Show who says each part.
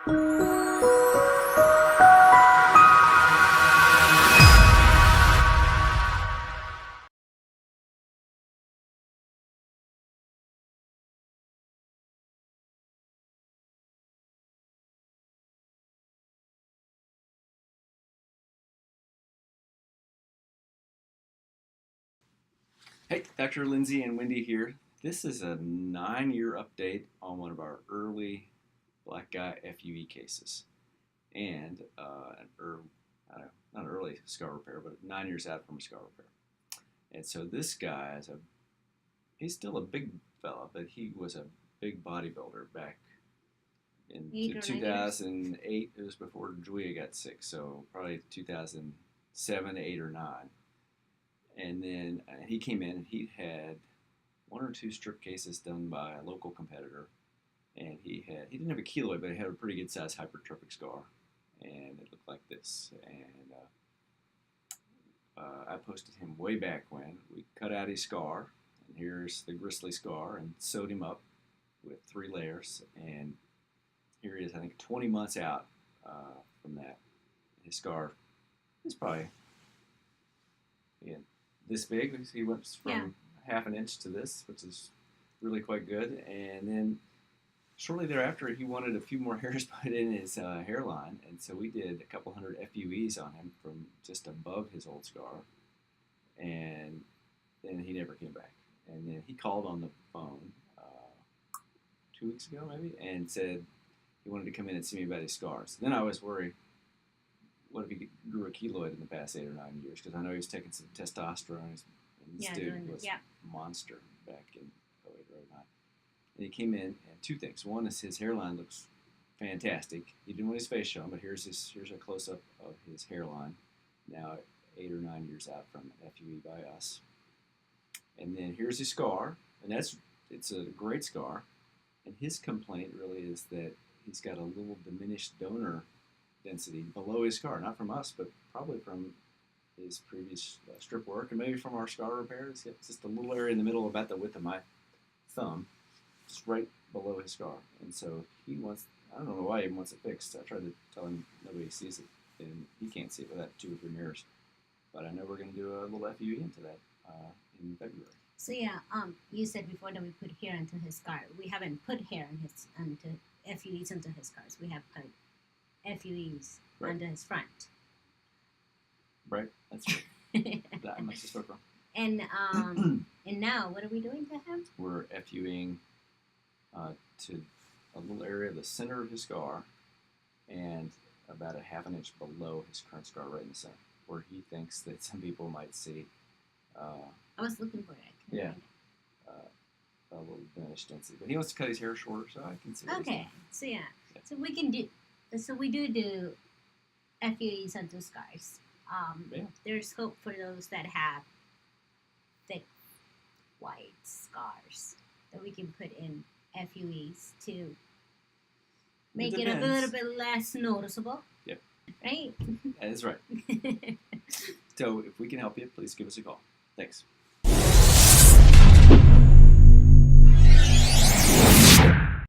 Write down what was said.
Speaker 1: Hey, Dr. Lindsey and Wendy here. This is a 9-year update on one of our early black guy FUE cases, and not an early scar repair, but 9 years out from a scar repair. And so this guy he's still a big fella, but he was a big bodybuilder back in 2008. It was before Julia got sick, so probably 2007, 8, or 9. And then he came in and he had 1 or 2 strip cases done by a local competitor. And he didn't have a keloid, but he had a pretty good sized hypertrophic scar. And it looked like this. And I posted him way back when. We cut out his scar. And here's the gristly scar, and sewed him up with 3 layers. And here he is, I think, 20 months out from that. His scar is probably this big. He went from half an inch to this, which is really quite good. And then shortly thereafter, he wanted a few more hairs put in his hairline, and so we did a couple hundred FUEs on him from just above his old scar, and then he never came back. And then he called on the phone 2 weeks ago, maybe, and said he wanted to come in and see me about his scars. Then I was worried, what if he grew a keloid in the past 8 or 9 years? Because I know he was taking some testosterone, and this dude was a monster back in 08 or 09. And he came in, and 2 things. One is his hairline looks fantastic. He didn't want his face shown, but here's a close-up of his hairline, now 8 or 9 years out from an FUE by us. And then here's his scar, and it's a great scar. And his complaint really is that he's got a little diminished donor density below his scar, not from us, but probably from his previous strip work, and maybe from our scar repair. It's just a little area in the middle, about the width of my thumb, just right below his scar. And so he wants, I don't know why he wants it fixed. I tried to tell him nobody sees it, and he can't see it without 2 or 3 mirrors. But I know we're going to do a little FUE into that in February.
Speaker 2: So yeah, you said before that we put hair into his scar. We haven't put hair into FUEs into his scars. We have put FUEs under his front.
Speaker 1: Right, that's right. That must have spoke wrong.
Speaker 2: And now, what are we doing to him?
Speaker 1: We're FUing to a little area of the center of his scar, and about a half an inch below his current scar, right in the center, where he thinks that some people might see.
Speaker 2: I was looking for it.
Speaker 1: A little diminished density, but he wants to cut his hair shorter, so I can see.
Speaker 2: Okay, so yeah, so we can do. So we do FUEs onto scars. There's hope for those that have thick white scars that we can put in FUEs to make it a little bit less noticeable.
Speaker 1: Yep.
Speaker 2: Right?
Speaker 1: That is right. So if we can help you, please give us a call. Thanks.